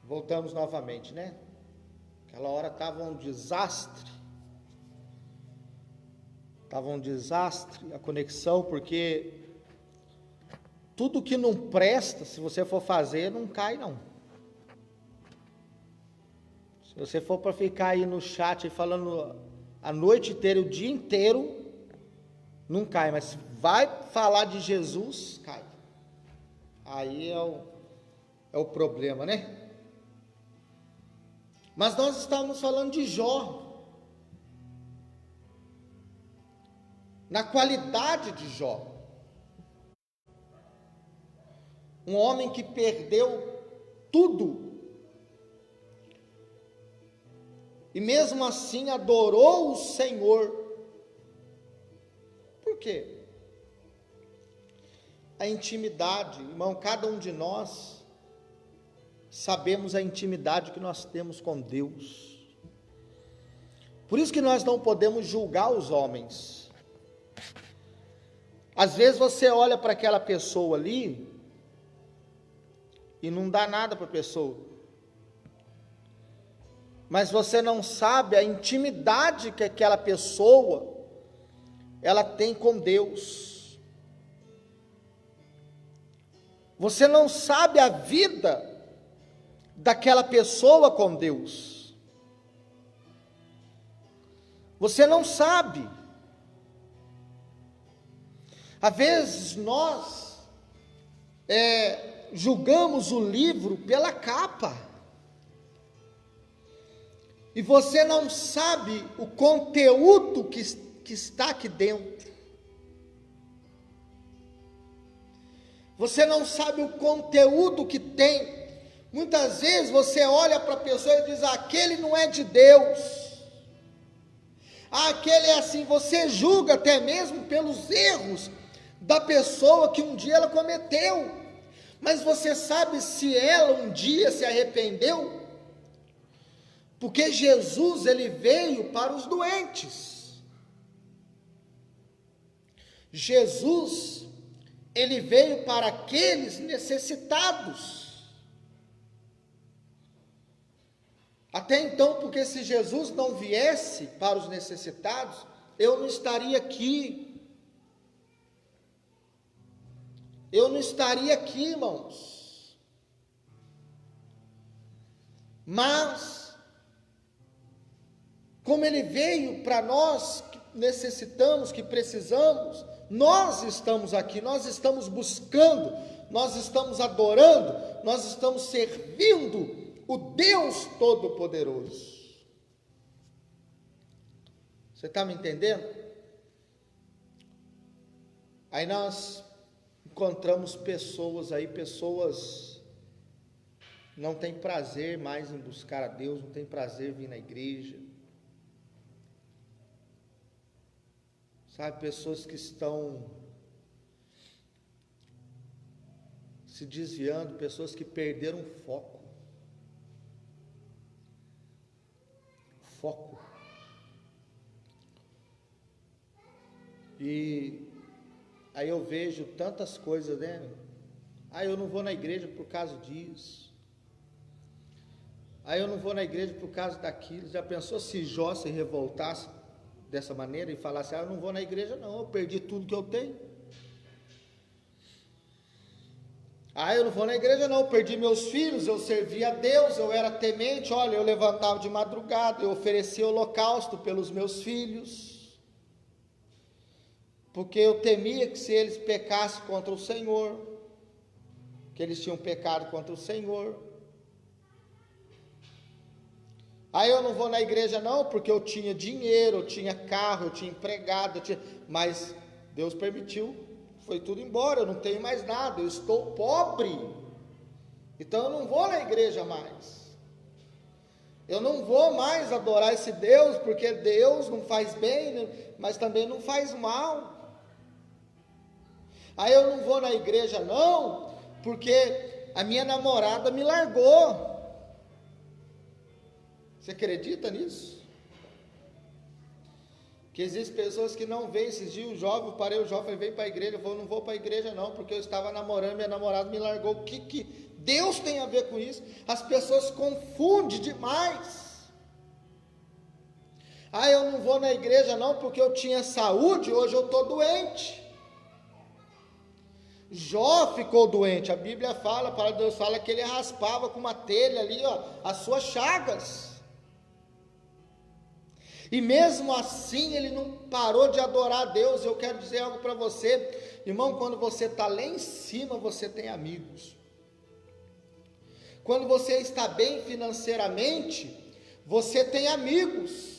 Voltamos novamente, né? Aquela hora estava um desastre. Estava um desastre a conexão, porque tudo que não presta, se você for fazer, não cai não. Se você for para ficar aí no chat falando a noite inteira, o dia inteiro, não cai. Mas se vai falar de Jesus, cai. Aí é o problema, né? Mas nós estamos falando de Jó. Na qualidade de Jó. Um homem que perdeu tudo. E mesmo assim adorou o Senhor. Por quê? A intimidade, irmão, cada um de nós sabemos a intimidade que nós temos com Deus. Por isso que nós não podemos julgar os homens. Às vezes você olha para aquela pessoa ali e não dá nada para a pessoa. Mas você não sabe a intimidade que aquela pessoa ela tem com Deus. Você não sabe a vida daquela pessoa com Deus. Você não sabe. Às vezes nós julgamos o livro pela capa. E você não sabe o conteúdo que está aqui dentro. Você não sabe o conteúdo que tem. Muitas vezes você olha para a pessoa e diz: aquele não é de Deus. Aquele é assim. Você julga até mesmo pelos erros da pessoa que um dia ela cometeu. Mas você sabe se ela um dia se arrependeu? Porque Jesus, ele veio para os doentes. Jesus, ele veio para aqueles necessitados. Até então, porque se Jesus não viesse para os necessitados, eu não estaria aqui. Eu não estaria aqui, irmãos. Mas, como ele veio para nós que necessitamos, que precisamos, nós estamos aqui, nós estamos buscando, nós estamos adorando, nós estamos servindo o Deus Todo-Poderoso. Você está me entendendo? Aí nós encontramos pessoas não têm prazer mais em buscar a Deus, não têm prazer em vir na igreja. Sabe, pessoas que estão se desviando, pessoas que perderam o foco. E aí eu vejo tantas coisas, né? Eu não vou na igreja por causa disso. Eu não vou na igreja por causa daquilo. Já pensou se Jó se revoltasse dessa maneira e falasse: eu não vou na igreja não, eu perdi tudo que eu tenho. Eu não vou na igreja não, eu perdi meus filhos, eu servia a Deus, eu era temente, olha, eu levantava de madrugada, eu oferecia holocausto pelos meus filhos, porque eu temia que se eles pecassem contra o Senhor, que eles tinham pecado contra o Senhor. Eu não vou na igreja não, porque eu tinha dinheiro, eu tinha carro, eu tinha empregado, mas Deus permitiu, foi tudo embora, eu não tenho mais nada, eu estou pobre, então eu não vou na igreja mais, eu não vou mais adorar esse Deus, porque Deus não faz bem, mas também não faz mal. Eu não vou na igreja não, porque a minha namorada me largou. Você acredita nisso? Que existem pessoas que não vêm. Esses dias o jovem, parei o jovem, veio para a igreja, falou: não vou para a igreja não, porque eu estava namorando, minha namorada me largou. Deus tem a ver com isso. As pessoas confundem demais. Eu não vou na igreja não porque eu tinha saúde, hoje eu estou doente. Jó ficou doente, a Bíblia fala, a palavra de Deus fala que ele raspava com uma telha ali, as suas chagas. E mesmo assim ele não parou de adorar a Deus. Eu quero dizer algo para você, irmão, quando você está lá em cima, você tem amigos. Quando você está bem financeiramente, você tem amigos.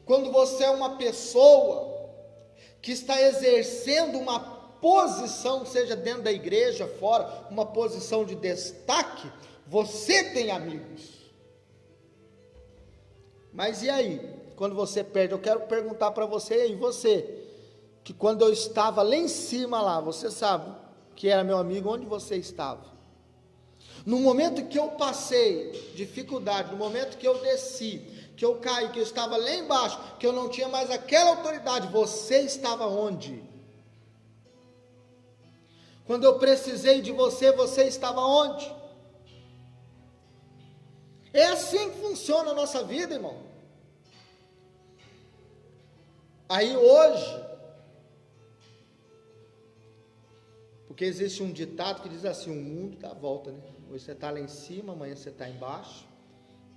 Quando você é uma pessoa que está exercendo uma posição, seja dentro da igreja, fora, uma posição de destaque, você tem amigos. Mas e aí, quando você perde? Eu quero perguntar para você, e você, que quando eu estava lá em cima lá, você sabe que era meu amigo, onde você estava? No momento que eu passei dificuldade, no momento que eu desci, que eu caí, que eu estava lá embaixo, que eu não tinha mais aquela autoridade, você estava onde? Quando eu precisei de você, você estava onde? É assim que funciona a nossa vida, irmão. Aí hoje, porque existe um ditado que diz assim, o mundo dá volta, né? Hoje você está lá em cima, amanhã você está embaixo,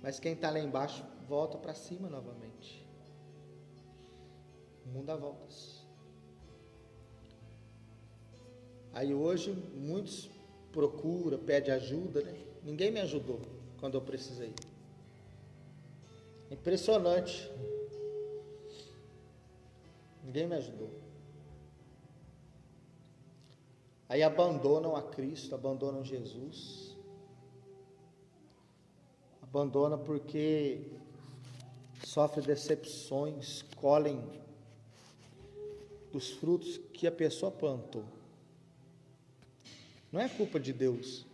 mas quem está lá embaixo volta para cima novamente. O mundo dá voltas. Aí hoje muitos procuram, pedem ajuda, né? Ninguém me ajudou quando eu precisei. Impressionante. Ninguém me ajudou. Aí abandonam a Cristo, abandonam Jesus. Abandona porque sofre decepções, colhem dos frutos que a pessoa plantou. Não é culpa de Deus.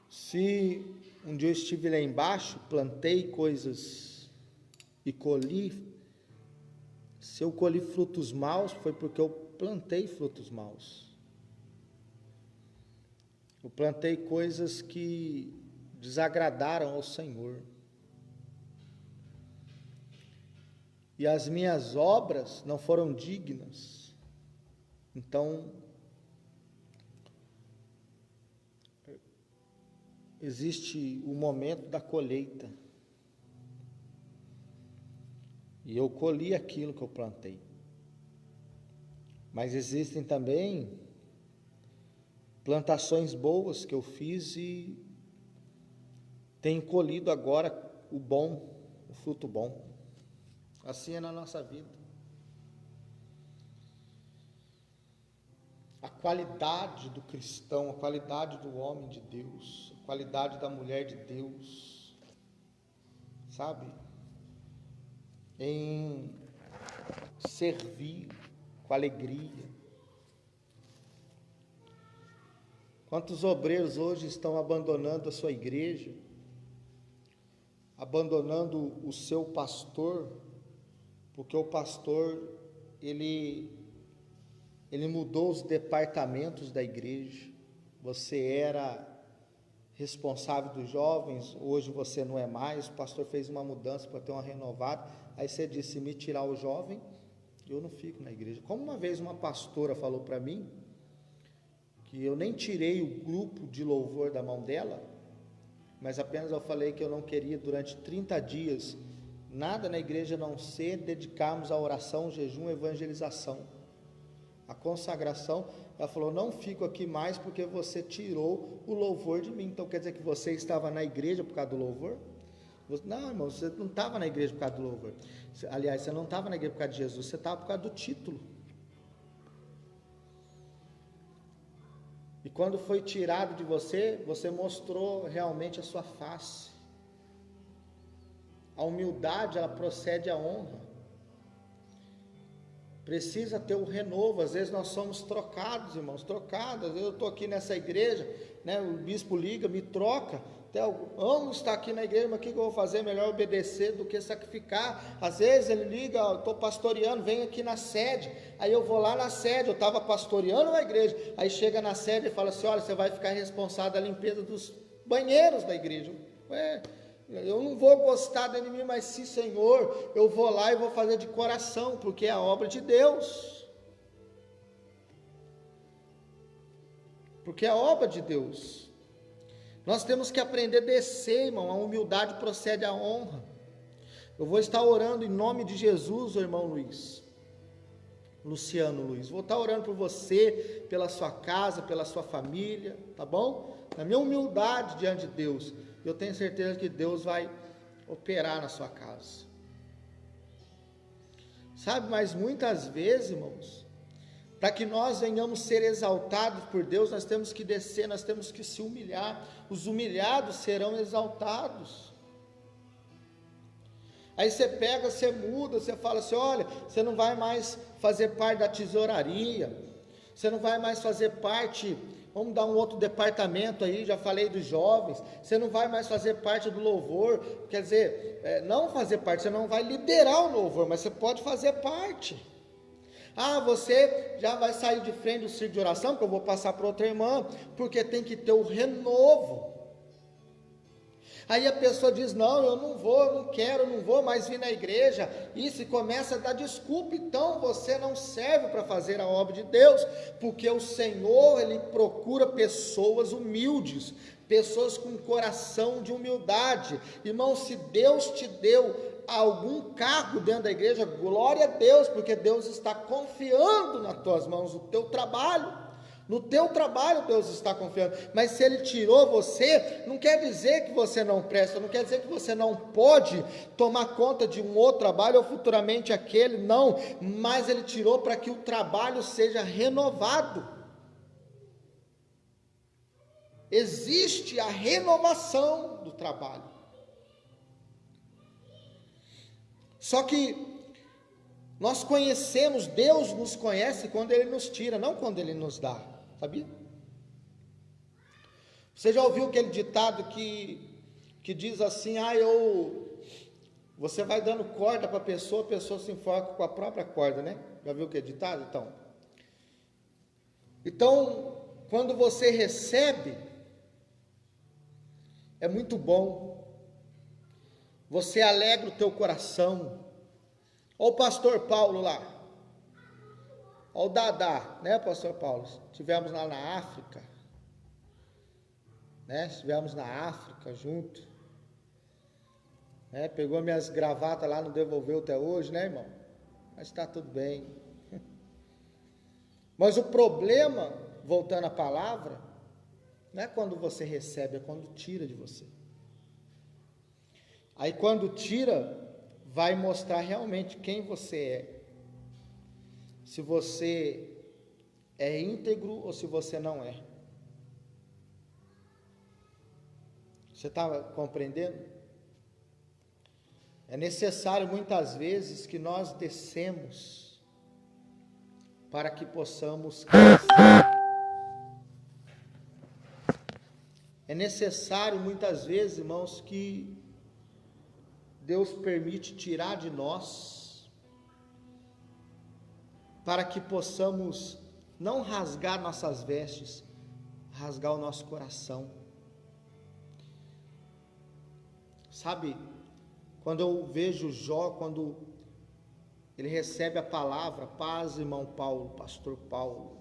Se um dia eu estive lá embaixo, plantei coisas e colhi, se eu colhi frutos maus, foi porque eu plantei frutos maus. Eu plantei coisas que desagradaram ao Senhor. E as minhas obras não foram dignas. Então, existe o momento da colheita. E eu colhi aquilo que eu plantei. Mas existem também plantações boas que eu fiz e tenho colhido agora o bom, o fruto bom. Assim é na nossa vida. A qualidade do cristão, a qualidade do homem de Deus, a qualidade da mulher de Deus, sabe? Em servir com alegria. Quantos obreiros hoje estão abandonando a sua igreja, abandonando o seu pastor, porque o pastor, ele mudou os departamentos da igreja. Você era responsável dos jovens, hoje você não é mais, o pastor fez uma mudança para ter uma renovada, aí você disse, se me tirar o jovem, eu não fico na igreja. Como uma vez uma pastora falou para mim, que eu nem tirei o grupo de louvor da mão dela, mas apenas eu falei que eu não queria durante 30 dias, nada na igreja a não ser dedicarmos à oração, jejum, evangelização, a consagração. Ela falou, não fico aqui mais porque você tirou o louvor de mim. Então quer dizer que você estava na igreja por causa do louvor? Não, irmão, você não estava na igreja por causa do louvor. Aliás, você não estava na igreja por causa de Jesus, você estava por causa do título. E quando foi tirado de você, você mostrou realmente a sua face. A humildade, ela procede à honra. Precisa ter o renovo. Às vezes nós somos trocados, irmãos, trocados. Eu estou aqui nessa igreja, né, o bispo liga, me troca, até eu amo estar aqui na igreja, mas o que eu vou fazer? Melhor obedecer do que sacrificar. Às vezes ele liga, estou pastoreando, vem aqui na sede, aí eu vou lá na sede, eu estava pastoreando a igreja, aí chega na sede e fala assim, olha, você vai ficar responsável da limpeza dos banheiros da igreja. Eu não vou gostar de mim, mas sim, Senhor, eu vou lá e vou fazer de coração, porque é a obra de Deus. Porque é a obra de Deus. Nós temos que aprender a descer, irmão. A humildade procede à honra. Eu vou estar orando em nome de Jesus, o irmão Luciano Luiz. Vou estar orando por você, pela sua casa, pela sua família, tá bom? Na minha humildade diante de Deus, eu tenho certeza que Deus vai operar na sua casa. Sabe, mas muitas vezes, irmãos, para que nós venhamos ser exaltados por Deus, nós temos que descer, nós temos que se humilhar. Os humilhados serão exaltados. Aí você pega, você muda, você fala assim, olha, você não vai mais fazer parte da tesouraria, você não vai mais fazer parte, vamos dar um outro departamento aí, já falei dos jovens, você não vai mais fazer parte do louvor, quer dizer, não fazer parte, você não vai liderar o louvor, mas você pode fazer parte. Ah, você já vai sair de frente do círculo de oração, que eu vou passar para outra irmã, porque tem que ter o renovo. Aí a pessoa diz, não, eu não vou, não quero, não vou mais vir na igreja, isso, e começa a dar desculpa, então você não serve para fazer a obra de Deus, porque o Senhor, Ele procura pessoas humildes, pessoas com coração de humildade. Irmão, se Deus te deu algum cargo dentro da igreja, glória a Deus, porque Deus está confiando nas tuas mãos o teu trabalho. No teu trabalho Deus está confiando, mas se Ele tirou você, não quer dizer que você não presta, não quer dizer que você não pode tomar conta de um outro trabalho, ou futuramente aquele, não, mas Ele tirou para que o trabalho seja renovado. Existe a renovação do trabalho. Só que nós conhecemos, Deus nos conhece quando Ele nos tira, não quando Ele nos dá, sabia? Você já ouviu aquele ditado que diz assim, você vai dando corda para a pessoa se enforca com a própria corda, né? Já viu aquele ditado? Então, quando você recebe, é muito bom, você alegra o teu coração. Olha o pastor Paulo lá, olha o Dadá, né, pastor Paulo? Estivemos lá na África, né? Estivemos na África junto, né? Pegou minhas gravatas lá, não devolveu até hoje, né, irmão? Mas está tudo bem. Mas o problema, voltando à palavra, não é quando você recebe, é quando tira de você. Aí quando tira, vai mostrar realmente quem você é. Se você é íntegro ou se você não é. Você está compreendendo? É necessário muitas vezes que nós descemos para que possamos crescer. É necessário muitas vezes, irmãos, que Deus permite tirar de nós, para que possamos não rasgar nossas vestes, rasgar o nosso coração. Sabe, quando eu vejo Jó, quando ele recebe a palavra, paz, irmão Paulo, pastor Paulo,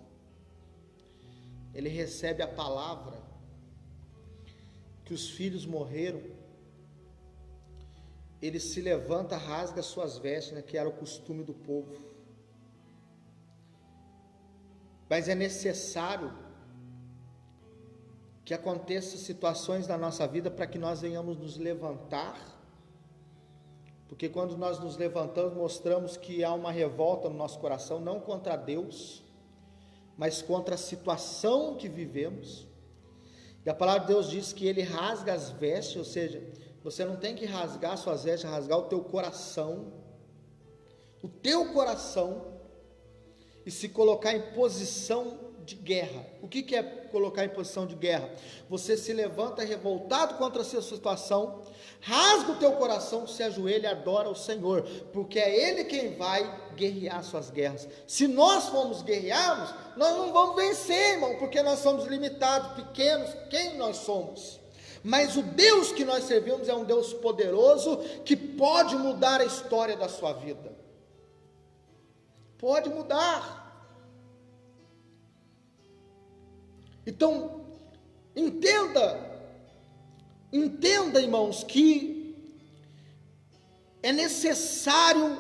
ele recebe a palavra, que os filhos morreram, ele se levanta, rasga suas vestes, né, que era o costume do povo. Mas é necessário que aconteçam situações na nossa vida para que nós venhamos nos levantar, porque quando nós nos levantamos, mostramos que há uma revolta no nosso coração, não contra Deus, mas contra a situação que vivemos. E a palavra de Deus diz que Ele rasga as vestes, ou seja, você não tem que rasgar suas vestes, rasgar o teu coração, e se colocar em posição de guerra. O que é colocar em posição de guerra? Você se levanta revoltado contra a sua situação, rasga o teu coração, se ajoelha e adora o Senhor, porque é Ele quem vai guerrear suas guerras. Se nós formos guerrearmos, nós não vamos vencer, irmão, porque nós somos limitados, pequenos, quem nós somos? Mas o Deus que nós servimos é um Deus poderoso, que pode mudar a história da sua vida. Pode mudar. Então, entenda, irmãos, que é necessário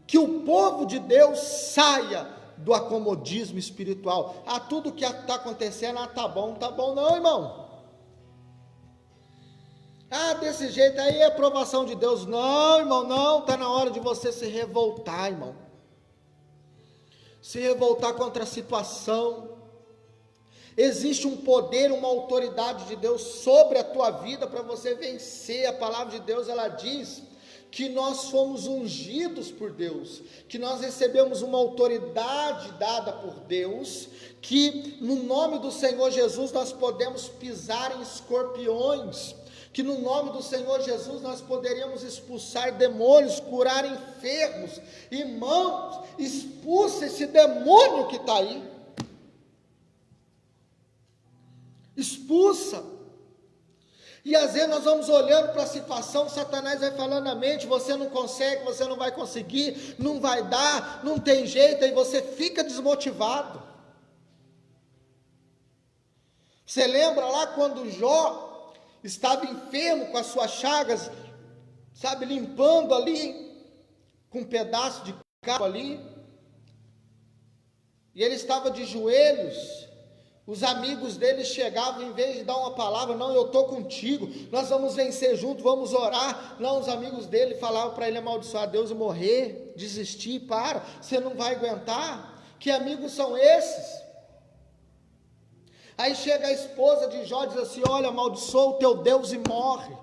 que o povo de Deus saia do acomodismo espiritual. Tudo que está acontecendo, tá bom não, irmão. Desse jeito aí é aprovação de Deus. Não, irmão, não, está na hora de você se revoltar, irmão. Se revoltar contra a situação. Existe um poder, uma autoridade de Deus sobre a tua vida para você vencer. A palavra de Deus, ela diz que nós fomos ungidos por Deus, que nós recebemos uma autoridade dada por Deus, que no nome do Senhor Jesus nós podemos pisar em escorpiões, que no nome do Senhor Jesus nós poderíamos expulsar demônios, curar enfermos. Irmãos, expulsa esse demônio que está aí. Expulsa. E às vezes nós vamos olhando para a situação, Satanás vai falando na mente, você não consegue, você não vai conseguir, não vai dar, não tem jeito, aí você fica desmotivado. Você lembra lá quando Jó estava enfermo com as suas chagas, sabe, limpando ali, com um pedaço de cabo ali, e ele estava de joelhos. Os amigos dele chegavam, em vez de dar uma palavra, não, eu estou contigo, nós vamos vencer juntos, vamos orar. Não, os amigos dele falavam para ele amaldiçoar Deus e morrer, desistir. Você não vai aguentar. Que amigos são esses? Aí chega a esposa de Jó e diz assim: olha, amaldiçoa o teu Deus e morre.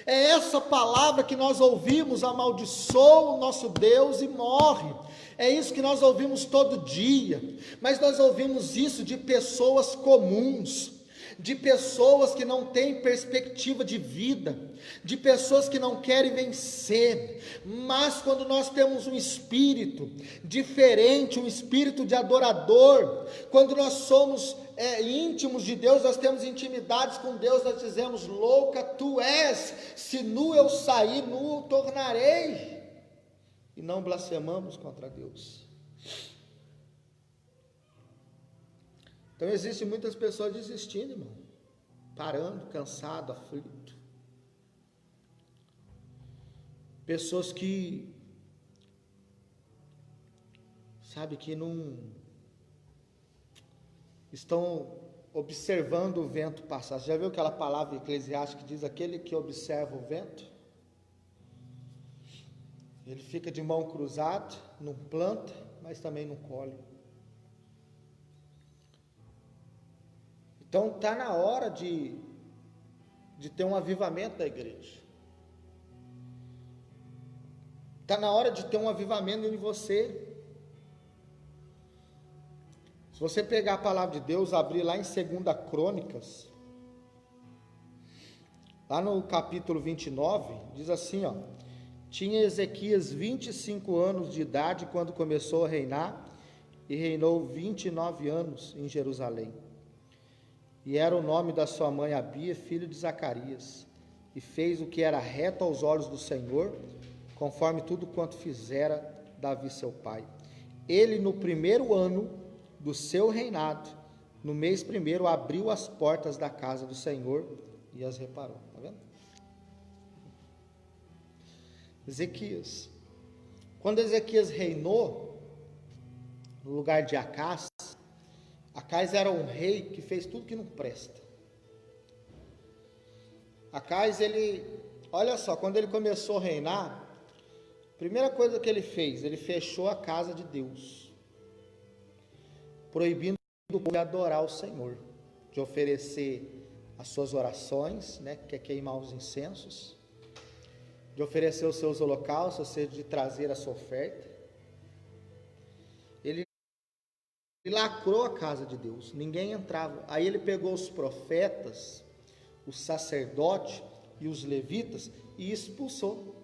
É essa palavra que nós ouvimos: amaldiçoa o nosso Deus e morre. É isso que nós ouvimos todo dia, mas nós ouvimos isso de pessoas comuns, de pessoas que não têm perspectiva de vida, de pessoas que não querem vencer. Mas quando nós temos um espírito diferente, um espírito de adorador, quando nós somos íntimos de Deus, nós temos intimidades com Deus, nós dizemos: louca tu és, se nu eu sair, nu eu tornarei. E não blasfemamos contra Deus. Então existem muitas pessoas desistindo, irmão, parando, cansado, aflito. Pessoas que, sabe, que não estão observando o vento passar. Você já viu aquela palavra eclesiástica que diz: aquele que observa o vento? Ele fica de mão cruzada, não planta, mas também não colhe. Então está na hora de ter um avivamento da igreja. Está na hora de ter um avivamento em você. Se você pegar a palavra de Deus, abrir lá em 2 Crônicas, lá no capítulo 29, diz assim, ó: tinha Ezequias 25 anos de idade quando começou a reinar, e reinou 29 anos em Jerusalém. E era o nome da sua mãe Abia, filho de Zacarias, e fez o que era reto aos olhos do Senhor, conforme tudo quanto fizera Davi seu pai. Ele, no primeiro ano do seu reinado, no mês primeiro, abriu as portas da casa do Senhor e as reparou. Está vendo? Ezequias. Quando Ezequias reinou no lugar de Acás, Acás era um rei que fez tudo que não presta. Acás, olha só, quando ele começou a reinar, a primeira coisa que ele fez, ele fechou a casa de Deus, proibindo o povo de adorar o Senhor, de oferecer as suas orações, né, que é queimar os incensos, de oferecer os seus holocaustos, ou seja, de trazer a sua oferta. Ele lacrou a casa de Deus, ninguém entrava. Aí ele pegou os profetas, os sacerdotes e os levitas e expulsou.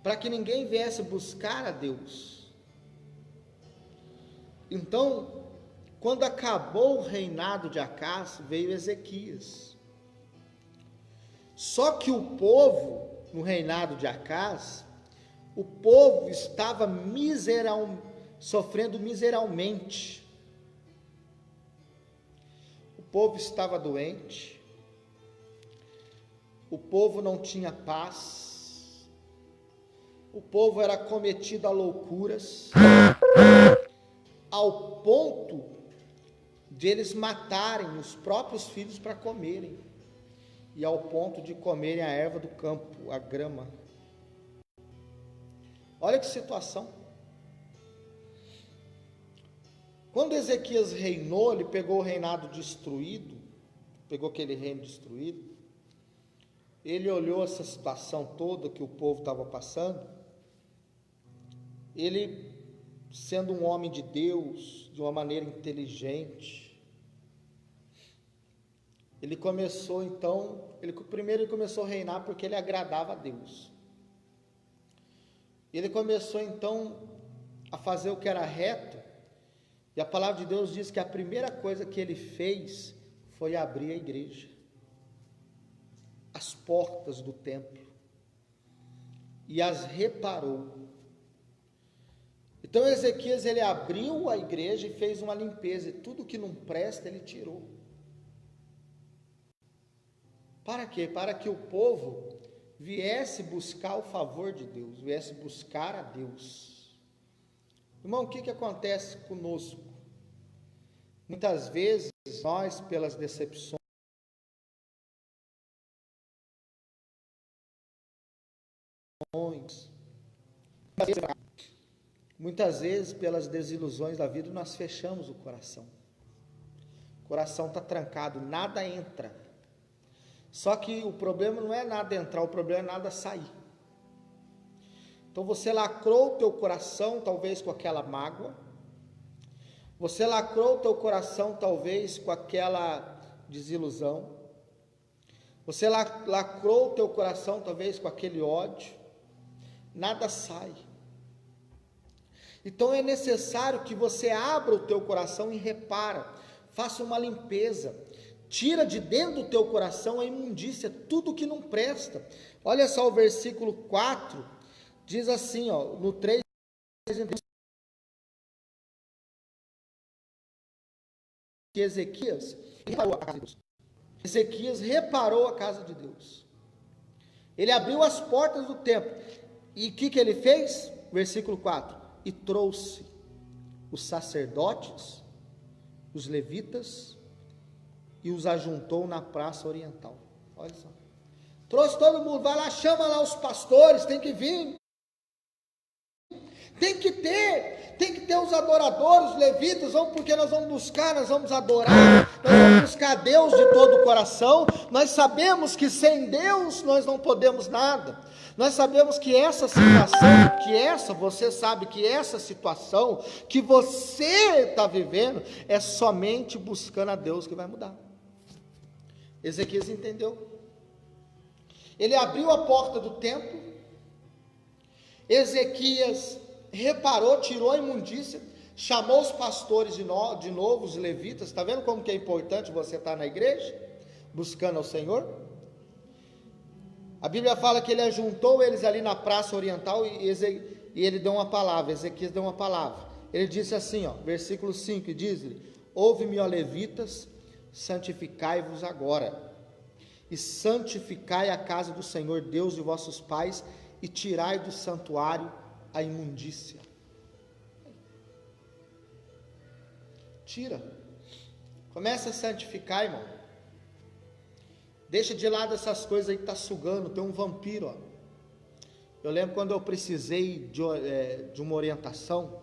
Para que ninguém viesse buscar a Deus. Então, quando acabou o reinado de Acás, veio Ezequias. Só que o povo, no reinado de Acás, o povo estava sofrendo miseralmente. O povo estava doente. O povo não tinha paz. O povo era cometido a loucuras, ao ponto de eles matarem os próprios filhos para comerem, e ao ponto de comerem a erva do campo, a grama. Olha que situação. Quando Ezequias reinou, ele pegou o reinado destruído, pegou aquele reino destruído, ele olhou essa situação toda que o povo estava passando, ele, sendo um homem de Deus, de uma maneira inteligente, ele começou então, primeiro ele começou a reinar porque ele agradava a Deus. Ele começou então a fazer o que era reto, e a palavra de Deus diz que a primeira coisa que ele fez foi abrir a igreja, as portas do templo, e as reparou. Então Ezequias, ele abriu a igreja e fez uma limpeza, e tudo que não presta ele tirou. Para quê? Para que o povo viesse buscar o favor de Deus, viesse buscar a Deus. Irmão, o que acontece conosco? Muitas vezes nós, pelas decepções, muitas vezes pelas desilusões da vida, nós fechamos o coração. O coração está trancado, nada entra. Só que o problema não é nada entrar, o problema é nada sair. Então você lacrou o teu coração, talvez com aquela mágoa. Você lacrou o teu coração, talvez com aquela desilusão. Você lacrou o teu coração, talvez com aquele ódio. Nada sai. Então é necessário que você abra o teu coração e repara. Faça uma limpeza. Tira de dentro do teu coração a imundícia, tudo que não presta. Olha só o versículo 4, diz assim, no 3, que Ezequias reparou a casa de Deus. Ezequias reparou a casa de Deus. Ele abriu as portas do templo. E o que ele fez? Versículo 4, e trouxe os sacerdotes, os levitas, e os ajuntou na praça oriental. Olha só. Trouxe todo mundo, vai lá, chama lá os pastores, tem que vir. Tem que ter os adoradores, os levitas, porque nós vamos buscar, nós vamos adorar, nós vamos buscar Deus de todo o coração. Nós sabemos que sem Deus nós não podemos nada. Nós sabemos que essa situação, você sabe que essa situação que você está vivendo é somente buscando a Deus que vai mudar. Ezequias entendeu. Ele abriu a porta do templo. Ezequias reparou, tirou a imundícia, chamou os pastores de novo, os levitas. Está vendo como que é importante você estar na igreja, buscando ao Senhor? A Bíblia fala que ele ajuntou eles ali na praça oriental e ele deu uma palavra, Ezequias deu uma palavra. Ele disse assim, versículo 5, diz-lhe: ouve-me, ó levitas, santificai-vos agora, e santificai a casa do Senhor Deus de vossos pais, e tirai do santuário a imundícia. Tira, começa a santificar, irmão. Deixa de lado essas coisas aí que está sugando, tem um vampiro. Eu lembro quando eu precisei de uma orientação,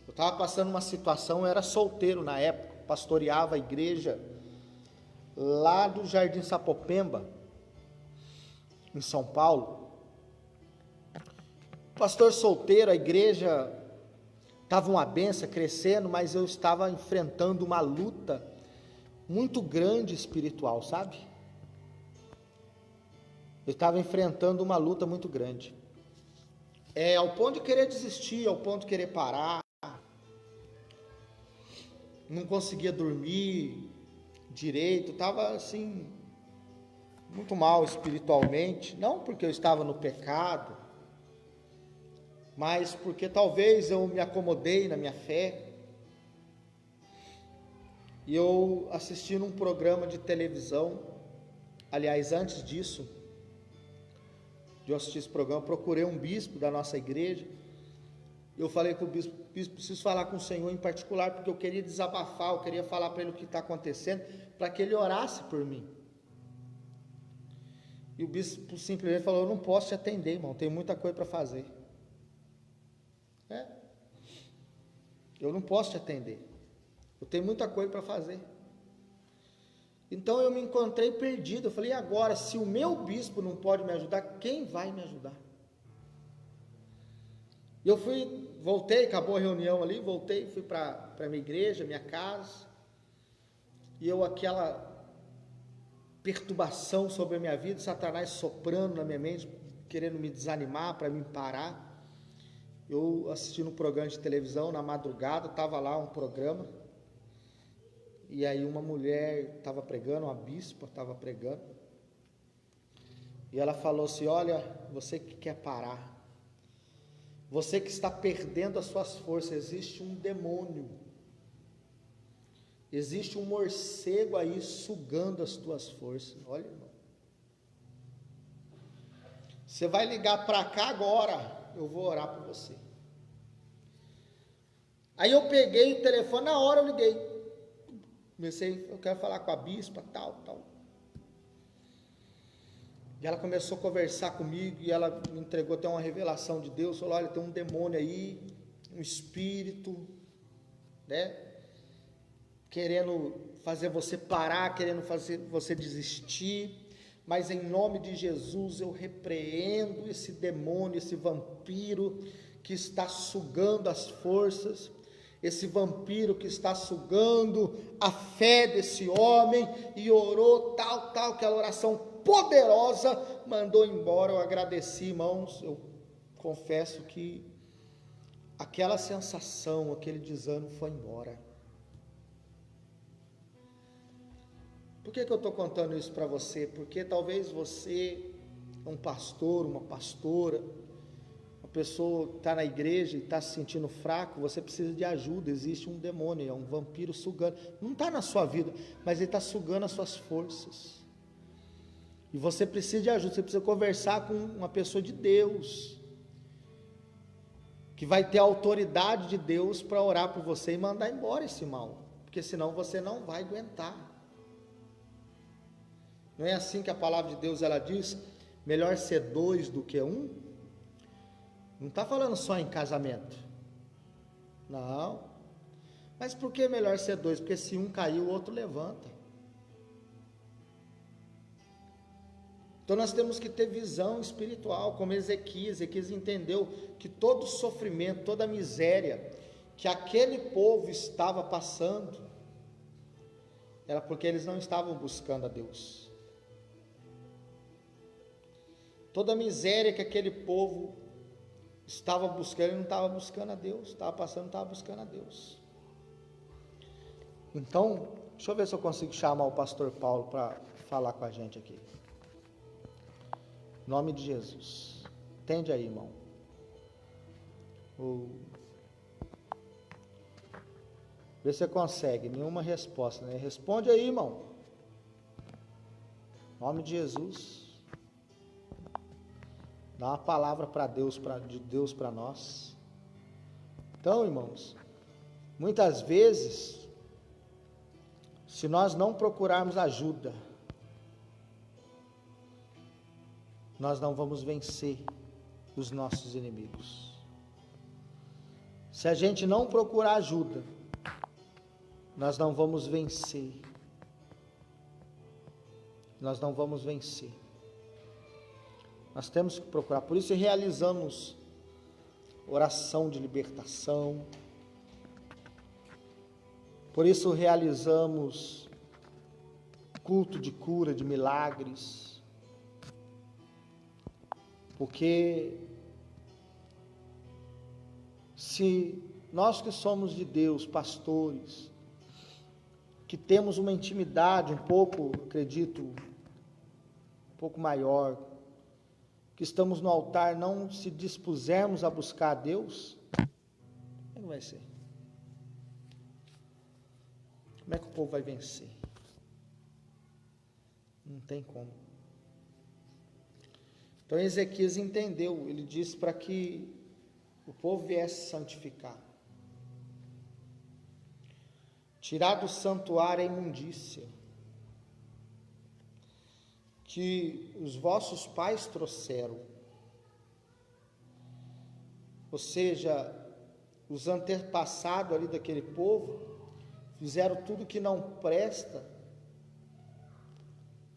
eu estava passando uma situação, eu era solteiro na época, pastoreava a igreja lá do Jardim Sapopemba, em São Paulo. pastor solteiro, a igreja estava uma benção, crescendo, mas eu estava enfrentando uma luta muito grande espiritual, sabe? Eu estava enfrentando uma luta muito grande. Ao ponto de querer desistir, ao ponto de querer parar. Não conseguia dormir direito, estava assim, muito mal espiritualmente. Não porque eu estava no pecado, mas porque talvez eu me acomodei na minha fé. E eu assisti num programa de televisão, aliás, antes disso, de eu assistir esse programa, procurei um bispo da nossa igreja. Eu falei com o bispo, preciso falar com o Senhor em particular, porque eu queria desabafar, eu queria falar para ele o que está acontecendo, para que ele orasse por mim. E o bispo simplesmente falou, eu não posso te atender, irmão, tenho muita coisa para fazer. Eu não posso te atender, eu tenho muita coisa para fazer. Então eu me encontrei perdido, eu falei, e agora, se o meu bispo não pode me ajudar, quem vai me ajudar? E eu voltei, acabou a reunião ali, voltei, fui para a minha igreja, minha casa, e aquela perturbação sobre a minha vida, Satanás soprando na minha mente, querendo me desanimar, para me parar. Eu assisti um programa de televisão, na madrugada, estava lá um programa, e aí uma mulher estava pregando, uma bispa estava pregando, e ela falou assim, olha, você que quer parar, você que está perdendo as suas forças, existe um demônio, existe um morcego aí sugando as tuas forças. Olha, irmão, você vai ligar para cá agora, eu vou orar por você. Aí eu peguei o telefone, na hora eu liguei, comecei, eu quero falar com a bispa, tal. E ela começou a conversar comigo, e ela me entregou até uma revelação de Deus, falou, olha, tem um demônio aí, um espírito, né, querendo fazer você parar, querendo fazer você desistir, mas em nome de Jesus eu repreendo esse demônio, esse vampiro que está sugando as forças, esse vampiro que está sugando a fé desse homem, e orou tal, aquela oração poderosa, mandou embora. Eu agradeci, irmãos, eu confesso que aquela sensação, aquele desânimo foi embora. Por que eu estou contando isso para você? Porque talvez você é um pastor, uma pastora, uma pessoa que está na igreja e está se sentindo fraco, você precisa de ajuda. Existe um demônio, é um vampiro sugando, não está na sua vida, mas ele está sugando as suas forças, e você precisa de ajuda. Você precisa conversar com uma pessoa de Deus, que vai ter a autoridade de Deus para orar por você e mandar embora esse mal, porque senão você não vai aguentar. Não é assim que a palavra de Deus ela diz, melhor ser 2 do que 1? Não está falando só em casamento, não. Mas por que melhor ser 2? Porque se um cair, o outro levanta. Então nós temos que ter visão espiritual, como Ezequias entendeu que todo sofrimento, toda miséria que aquele povo estava passando, era porque eles não estavam buscando a Deus. Toda a miséria que aquele povo estava buscando, ele não estava buscando a Deus, estava passando, não estava buscando a Deus. Então, deixa eu ver se eu consigo chamar o pastor Paulo para falar com a gente aqui. Em nome de Jesus. Entende aí, irmão. Vê se você consegue. Nenhuma resposta, né? Responde aí, irmão. Em nome de Jesus. Dá uma palavra para Deus, de Deus para nós. Então, irmãos, muitas vezes, se nós não procurarmos ajuda, nós não vamos vencer os nossos inimigos. Se a gente não procurar ajuda, nós não vamos vencer. Nós não vamos vencer. Nós temos que procurar. Por isso realizamos oração de libertação. Por isso realizamos culto de cura, de milagres, porque se nós que somos de Deus, pastores, que temos uma intimidade um pouco, acredito, um pouco maior, que estamos no altar, não se dispusermos a buscar a Deus, como é que vai ser? Como é que o povo vai vencer? Não tem como. Então Ezequias entendeu, ele disse para que o povo viesse santificar. Tirar do santuário a imundícia, que os vossos pais trouxeram. Ou seja, os antepassados ali daquele povo, fizeram tudo que não presta,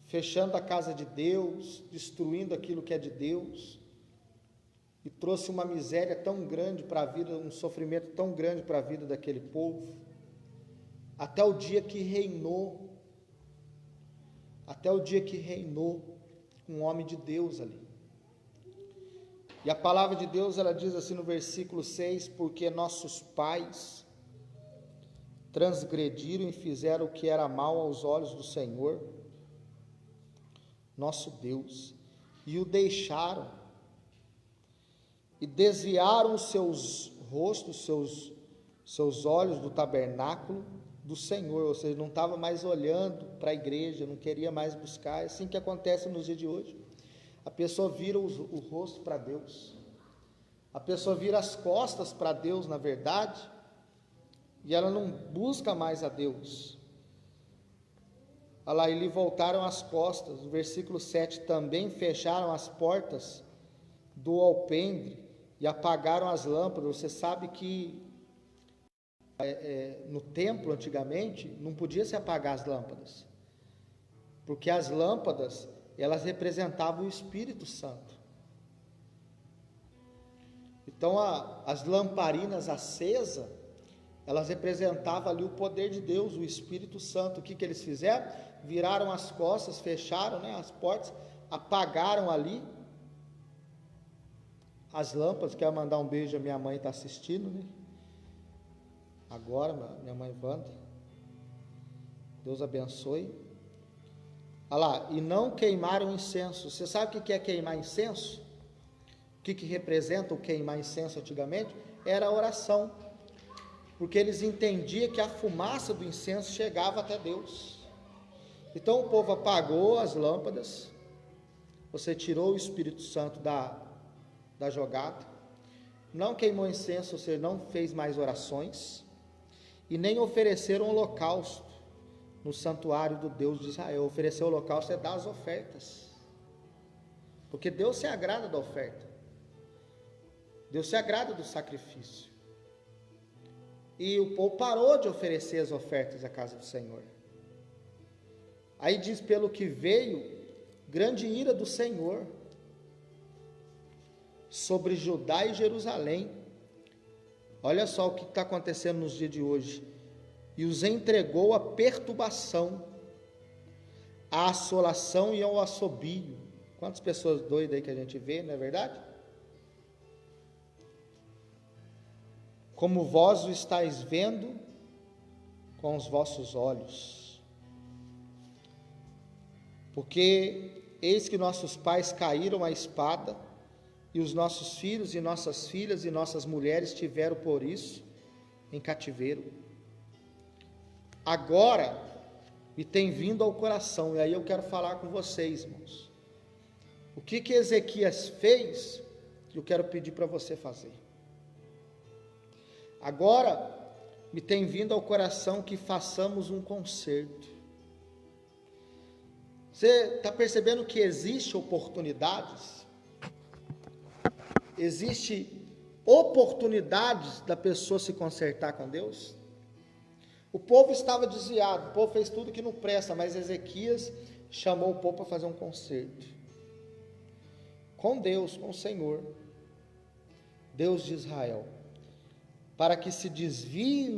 fechando a casa de Deus, destruindo aquilo que é de Deus, e trouxe uma miséria tão grande para a vida, um sofrimento tão grande para a vida daquele povo, até o dia que reinou um homem de Deus ali. E a palavra de Deus, ela diz assim no versículo 6, porque nossos pais transgrediram e fizeram o que era mal aos olhos do Senhor, nosso Deus, e o deixaram, e desviaram os seus rostos, seus olhos do tabernáculo do Senhor, ou seja, não estava mais olhando para a igreja, não queria mais buscar. É assim que acontece nos dias de hoje. A pessoa vira o rosto para Deus, a pessoa vira as costas para Deus, na verdade, e ela não busca mais a Deus. Olha lá, e lhe voltaram as costas. No versículo 7, também fecharam as portas do alpendre e apagaram as lâmpadas. Você sabe que no templo, antigamente, não podia se apagar as lâmpadas, porque as lâmpadas, elas representavam o Espírito Santo. Então, as lamparinas acesas, elas representavam ali o poder de Deus, o Espírito Santo. O que eles fizeram? Viraram as costas, fecharam, as portas, apagaram ali as lâmpadas. Quero mandar um beijo, a minha mãe está assistindo, agora, minha mãe Wanda, Deus abençoe. Olha lá, e não queimaram incenso. Você sabe o que é queimar incenso? O que representa o queimar incenso antigamente? Era a oração, porque eles entendiam que a fumaça do incenso chegava até Deus. Então o povo apagou as lâmpadas, você tirou o Espírito Santo da jogada, não queimou incenso, você não fez mais orações, e nem ofereceram holocausto no santuário do Deus de Israel. Oferecer holocausto é dar as ofertas, porque Deus se agrada da oferta, Deus se agrada do sacrifício. E o povo parou de oferecer as ofertas à casa do Senhor. Aí diz, pelo que veio grande ira do Senhor sobre Judá e Jerusalém. Olha só o que está acontecendo nos dias de hoje. E os entregou à perturbação, à assolação e ao assobio. Quantas pessoas doidas aí que a gente vê, não é verdade? Como vós o estáis vendo com os vossos olhos. Porque eis que nossos pais caíram à espada, e os nossos filhos e nossas filhas e nossas mulheres tiveram por isso em cativeiro. Agora me tem vindo ao coração, e aí eu quero falar com vocês, irmãos. O que Ezequias fez, eu quero pedir para você fazer. Agora me tem vindo ao coração que façamos um concerto. Você está percebendo que existe oportunidades? Existe oportunidades da pessoa se consertar com Deus? O povo estava desviado, o povo fez tudo que não presta, mas Ezequias chamou o povo para fazer um concerto com Deus, com o Senhor. Deus de Israel, para que se desvie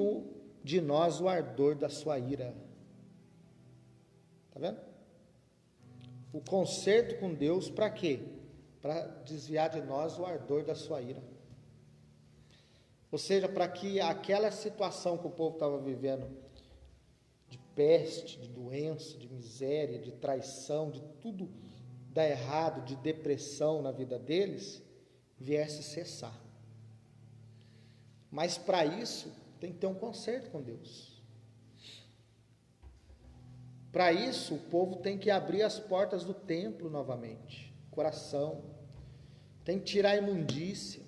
de nós o ardor da sua ira. Está vendo? O conserto com Deus para quê? Para desviar de nós o ardor da sua ira. Ou seja, para que aquela situação que o povo estava vivendo, de peste, de doença, de miséria, de traição, de tudo dar errado, de depressão na vida deles, viesse cessar. Mas para isso, tem que ter um conserto com Deus. Para isso, o povo tem que abrir as portas do templo novamente, coração, tem que tirar a imundícia,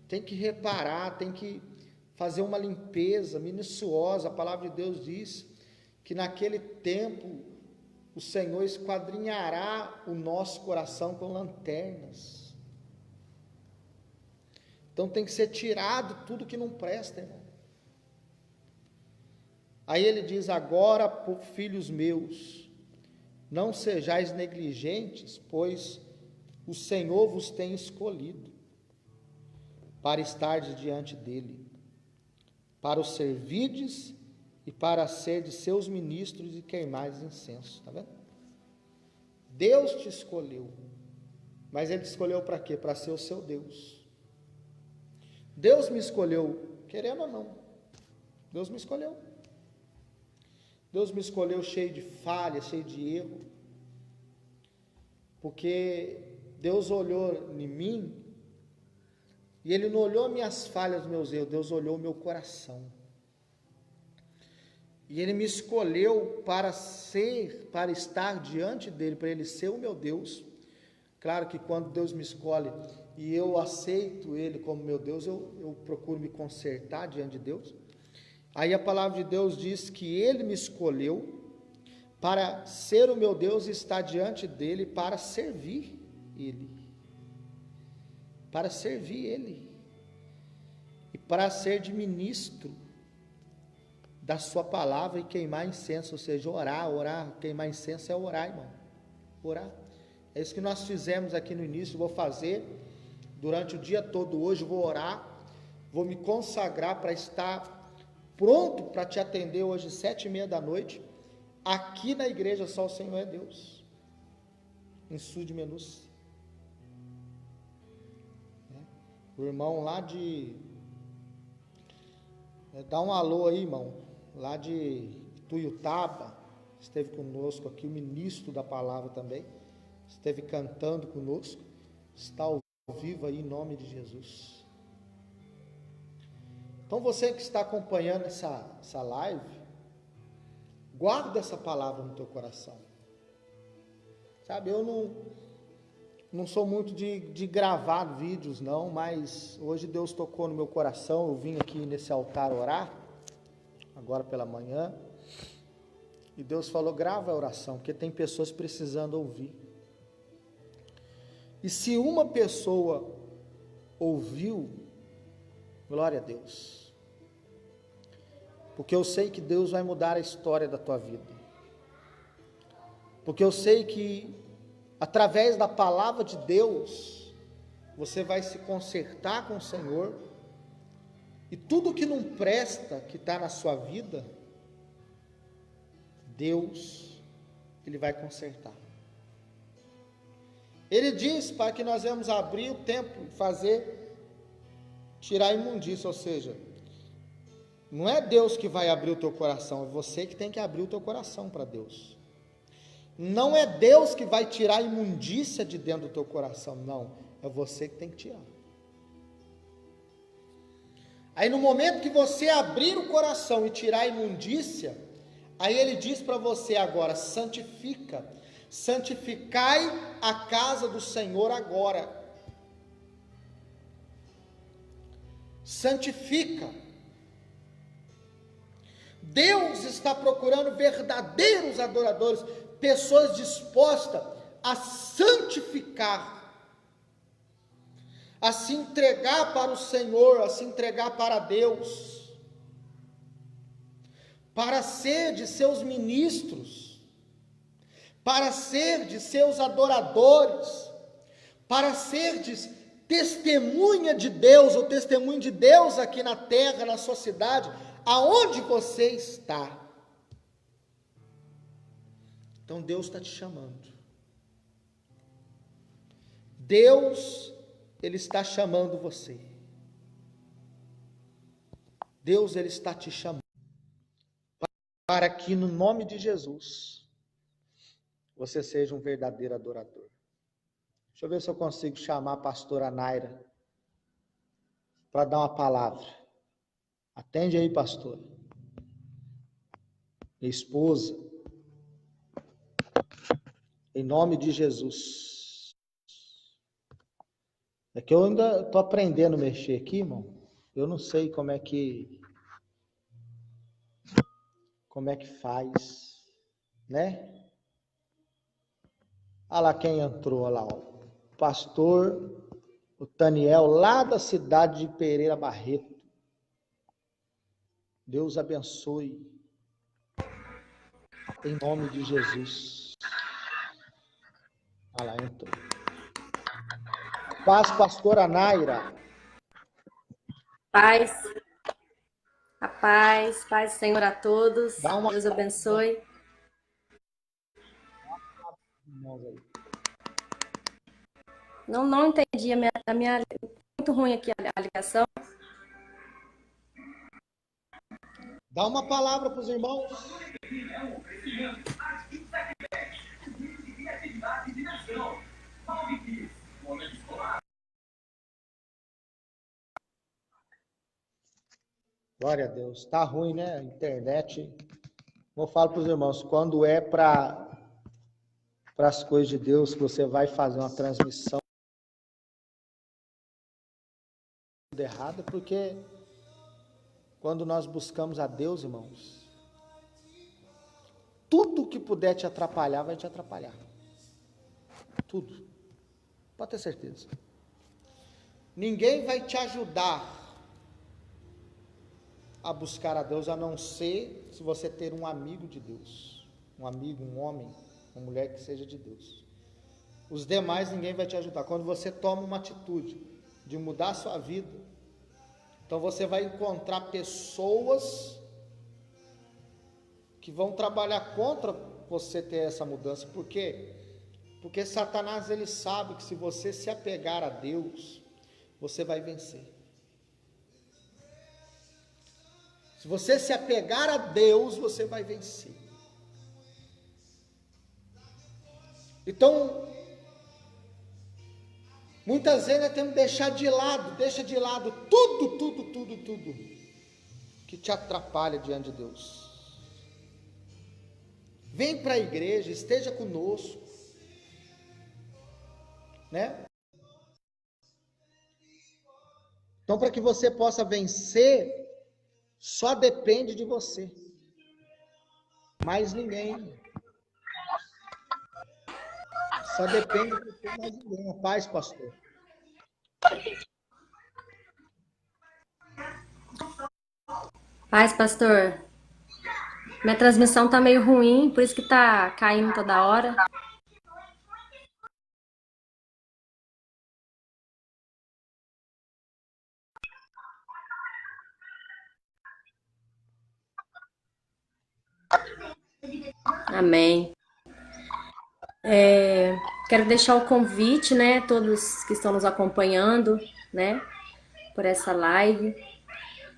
tem que reparar, tem que fazer uma limpeza minuciosa. A palavra de Deus diz que naquele tempo o Senhor esquadrinhará o nosso coração com lanternas. Então tem que ser tirado tudo que não presta, irmão. Aí ele diz: agora, filhos meus, não sejais negligentes, pois o Senhor vos tem escolhido para estar diante dele, para o servirdes e para ser de seus ministros e queimais incenso. Está vendo? Deus te escolheu, mas ele te escolheu para quê? Para ser o seu Deus. Deus me escolheu, querendo ou não, Deus me escolheu. Deus me escolheu cheio de falha, cheio de erro, porque Deus olhou em mim, e Ele não olhou minhas falhas, meus erros, Deus olhou o meu coração, e Ele me escolheu para estar diante dEle, para Ele ser o meu Deus. Claro que quando Deus me escolhe, e eu aceito Ele como meu Deus, eu procuro me consertar diante de Deus. Aí a palavra de Deus diz que Ele me escolheu para ser o meu Deus e estar diante dEle para servir Ele. Para servir Ele. E para ser de ministro da sua palavra e queimar incenso, ou seja, orar, queimar incenso é orar, irmão. Orar. É isso que nós fizemos aqui no início, vou fazer durante o dia todo hoje, vou orar, vou me consagrar para estar pronto para te atender hoje, 7:30 da noite, aqui na igreja Só o Senhor é Deus, em Sul de Menus. O irmão lá dá um alô aí, irmão, lá de Tuiutaba, esteve conosco aqui, o ministro da palavra também, esteve cantando conosco, está ao vivo aí em nome de Jesus. Então você que está acompanhando essa live, guarda essa palavra no teu coração. Sabe, eu não sou muito de gravar vídeos não, mas hoje Deus tocou no meu coração, eu vim aqui nesse altar orar, agora pela manhã, e Deus falou: grava a oração, porque tem pessoas precisando ouvir. E se uma pessoa ouviu, glória a Deus, porque eu sei que Deus vai mudar a história da tua vida, porque eu sei que através da palavra de Deus, você vai se consertar com o Senhor, e tudo que não presta, que está na sua vida, Deus, Ele vai consertar. Ele diz para que nós vamos abrir o templo, tirar a imundícia, ou seja, não é Deus que vai abrir o teu coração, é você que tem que abrir o teu coração para Deus. Não é Deus que vai tirar a imundícia de dentro do teu coração, não, é você que tem que tirar. Aí no momento que você abrir o coração e tirar a imundícia, aí ele diz para você agora: santificai a casa do Senhor agora. Santifica. Deus está procurando verdadeiros adoradores, pessoas dispostas a santificar, a se entregar para o Senhor, a se entregar para Deus, para ser de seus ministros, para ser de seus adoradores, para ser de testemunha de Deus, ou testemunho de Deus aqui na terra, na sua cidade, aonde você está. Então Deus está te chamando. Deus, Ele está chamando você. Deus, Ele está te chamando. Para que no nome de Jesus, você seja um verdadeiro adorador. Deixa eu ver se eu consigo chamar a pastora Naira para dar uma palavra. Atende aí, pastora. Minha esposa. Em nome de Jesus. É que eu ainda estou aprendendo a mexer aqui, irmão. Eu não sei como é que faz, né? Olha lá quem entrou, olha lá, ó. Pastor o Taniel, lá da cidade de Pereira Barreto. Deus abençoe. Em nome de Jesus. Olha lá, entrou. Paz, pastora Naira. Paz, a paz do Senhor a todos. Deus abençoe. Não entendi a minha muito ruim aqui a ligação. Dá uma palavra para os irmãos. Glória a Deus. Tá ruim, né? A internet. Eu falo para os irmãos, quando é para as coisas de Deus, que você vai fazer uma transmissão errada, porque quando nós buscamos a Deus, irmãos, tudo que puder te atrapalhar, vai te atrapalhar. Tudo. Pode ter certeza. Ninguém vai te ajudar a buscar a Deus, a não ser se você ter um amigo de Deus. Um amigo, um homem, uma mulher que seja de Deus. Os demais, ninguém vai te ajudar. Quando você toma uma atitude de mudar a sua vida, então você vai encontrar pessoas que vão trabalhar contra você ter essa mudança. Por quê? Porque Satanás, ele sabe que se você se apegar a Deus, você vai vencer. Se você se apegar a Deus, você vai vencer. Então, muitas vezes nós temos que deixa de lado tudo que te atrapalha diante de Deus. Vem para a igreja, esteja conosco, né? Então, para que você possa vencer, só depende de você. Mais ninguém. Só depende de você, mais ninguém. A paz, pastor. Paz, pastor. Minha transmissão tá meio ruim, por isso que tá caindo toda hora. Amém. Quero deixar o convite, né, todos que estão nos acompanhando, né, por essa live.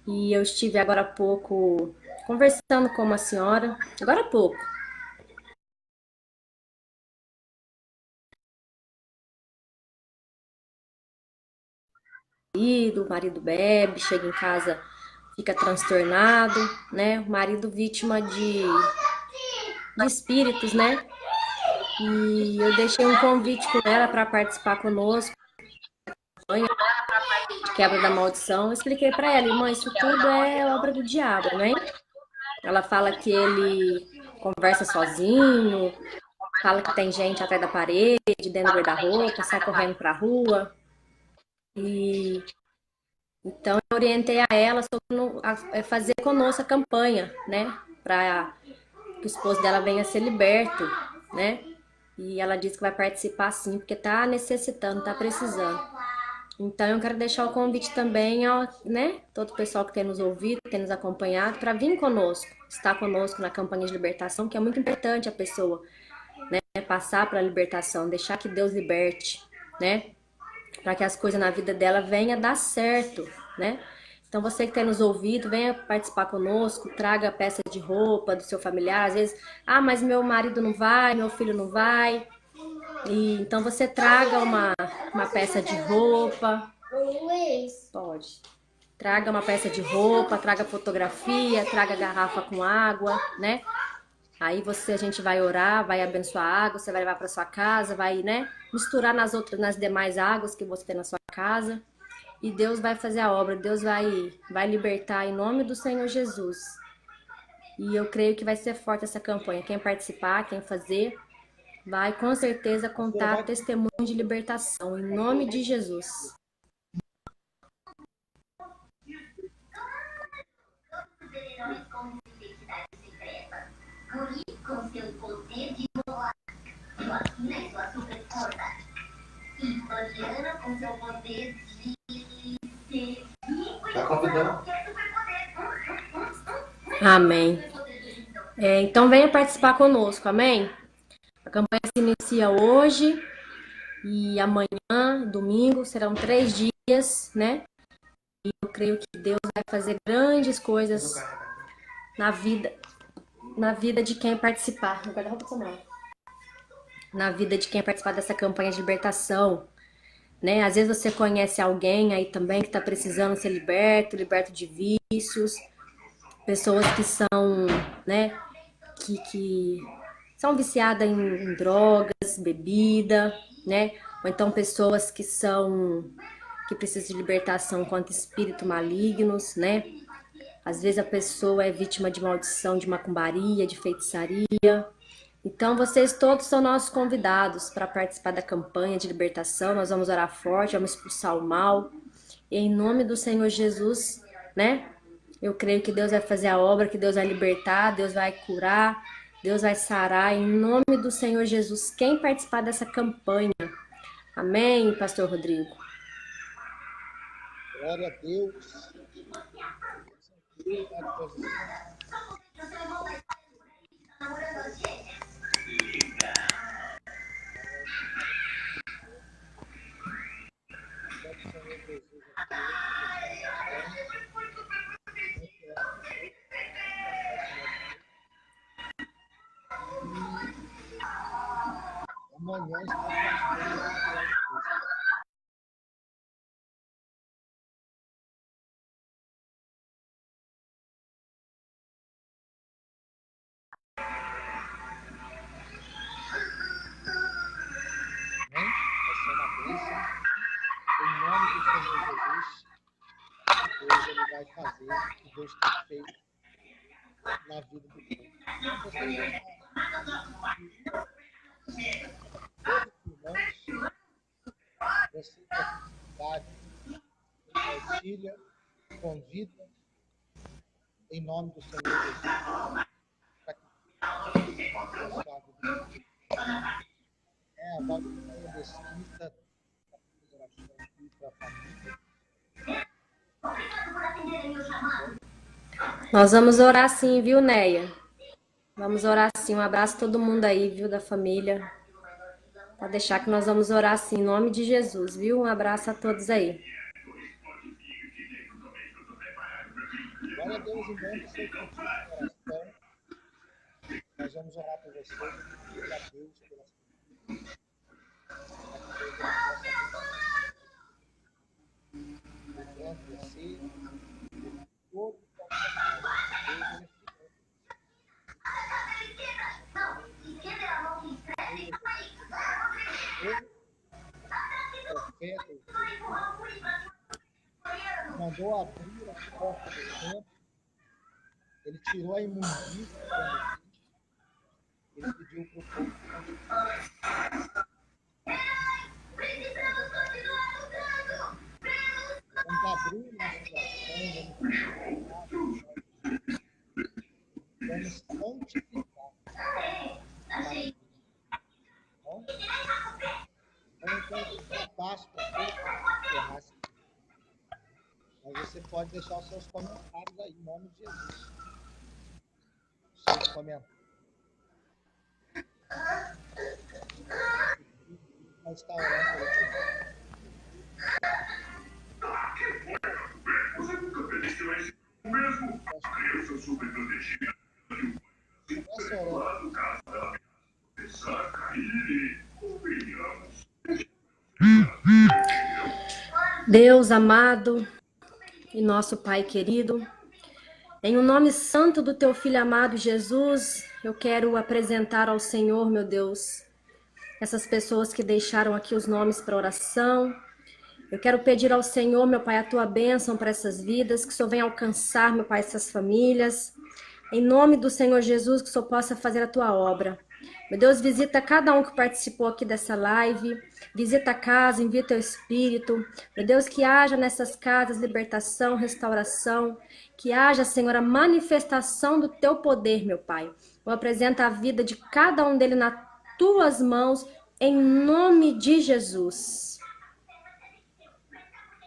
E eu estive agora há pouco conversando com uma senhora, agora há pouco. O marido bebe, chega em casa, fica transtornado, né, o marido vítima de espíritos, né. E eu deixei um convite com ela para participar conosco, de quebra da maldição. Eu expliquei para ela, irmã, isso tudo é obra do diabo, né? Ela fala que ele conversa sozinho, fala que tem gente atrás da parede, dentro do guarda-roupa, sai correndo para a rua. E então eu orientei a ela sobre a fazer conosco a campanha, né? Para que o esposo dela venha ser liberto, né? E ela disse que vai participar sim, porque tá necessitando, tá precisando. Então, eu quero deixar o convite também ao, né, todo o pessoal que tem nos ouvido, tem nos acompanhado, para vir conosco, estar conosco na campanha de libertação, que é muito importante a pessoa, né, passar para a libertação, deixar que Deus liberte, né, para que as coisas na vida dela venham dar certo, né. Então, você que tem nos ouvido, venha participar conosco, traga peça de roupa do seu familiar. Às vezes, mas meu marido não vai, meu filho não vai. E então você traga uma peça de roupa. Pode. Traga uma peça de roupa, traga fotografia, traga garrafa com água, né? Aí a gente vai orar, vai abençoar a água, você vai levar para sua casa, vai, né, misturar nas demais águas que você tem na sua casa. E Deus vai fazer a obra, Deus vai libertar em nome do Senhor Jesus. E eu creio que vai ser forte essa campanha. Quem participar, quem fazer, vai com certeza contar testemunho de libertação, em nome de Jesus. Tá convidando? Amém. Então venha participar conosco, amém? A campanha se inicia hoje e amanhã, domingo, serão 3 dias, né? E eu creio que Deus vai fazer grandes coisas na vida de quem participar. Na vida de quem participar dessa campanha de libertação, né? Às vezes você conhece alguém aí também que está precisando ser liberto de vícios, pessoas que são, né? Que são viciadas em drogas, bebida, né? Ou então pessoas que precisam de libertação contra espíritos malignos, né? Às vezes a pessoa é vítima de maldição, de macumbaria, de feitiçaria. Então vocês todos são nossos convidados para participar da campanha de libertação. Nós vamos orar forte, vamos expulsar o mal. E em nome do Senhor Jesus, né? Eu creio que Deus vai fazer a obra, que Deus vai libertar, Deus vai curar, Deus vai sarar, em nome do Senhor Jesus. Quem participar dessa campanha? Amém, Pastor Rodrigo? Glória a Deus. Amanhã vai ser uma bênção. Em nome do Senhor Jesus, Deus ele vai fazer o que Deus tem feito na vida do povo. Todos irmãos, você que é cidade, auxilia, convida, em nome do Senhor Jesus, para que a vaga descrita para a família. Nós vamos orar sim, viu, Neia? Vamos orar sim. Um abraço a todo mundo aí, viu, da família. Para deixar que nós vamos orar sim, em nome de Jesus, viu? Um abraço a todos aí. Glória a Deus, irmão, que seu contigo no coração. Nós vamos orar por você, pedir a Deus pela sua vida. Você, todo mandou abrir a porta do templo, ele tirou a imundícia do ele pediu para o povo vamos abrir nosso coração, vamos santificar bom? Vamos ter um passo para encerrar esse Aí você pode deixar os seus comentários aí, em nome de Jesus. Os seus comentários. Vai estar orando por você. Você nunca permitiu isso mesmo? Criança superprotegida. Começa orando. Pensar, cair e convenhamos. Deus amado e nosso Pai querido, em o nome santo do teu Filho amado Jesus, eu quero apresentar ao Senhor, meu Deus, essas pessoas que deixaram aqui os nomes para oração. Eu quero pedir ao Senhor, meu Pai, a tua bênção para essas vidas, que o Senhor venha alcançar, meu Pai, essas famílias. Em nome do Senhor Jesus, que o Senhor possa fazer a tua obra. Meu Deus, visita cada um que participou aqui dessa live, visita a casa, envia teu Espírito. Meu Deus, que haja nessas casas libertação, restauração, que haja, Senhor, a manifestação do teu poder, meu Pai. Eu apresento a vida de cada um deles nas tuas mãos, em nome de Jesus.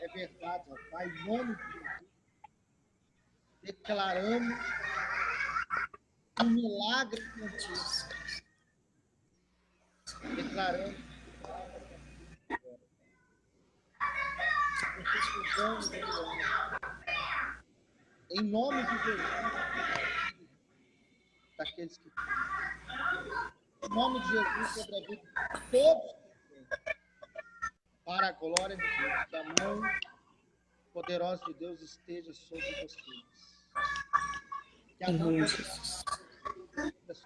É verdade, ó, Pai, em nome de Jesus, declaramos um milagre contigo. Declaramos precisamos de milagre. Em nome de Jesus, daqueles que em nome de Jesus, sobre a vida de todos que têm, para a glória de Deus, que a mão poderosa de Deus esteja sobre vocês. Que a mão poderosa de Deus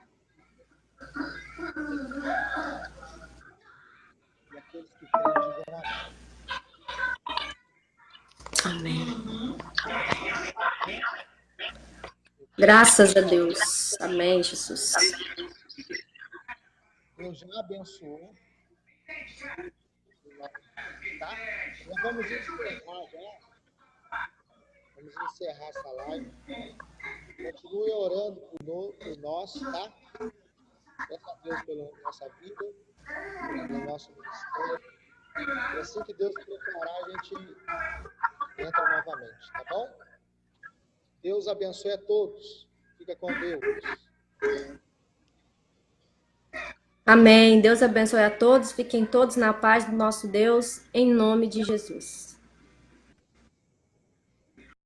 e aqueles que creem digam amém. Amém. Graças a Deus. Amém, Jesus. Deus já abençoou. Tá? Nós vamos encerrar já. Vamos encerrar essa live. Continue orando por nós, tá? Peça a Deus pela nossa vida, pelo nosso ministério. E assim que Deus preparar, a gente entra novamente, tá bom? Deus abençoe a todos. Fica com Deus. Amém. Deus abençoe a todos. Fiquem todos na paz do nosso Deus, em nome de Jesus.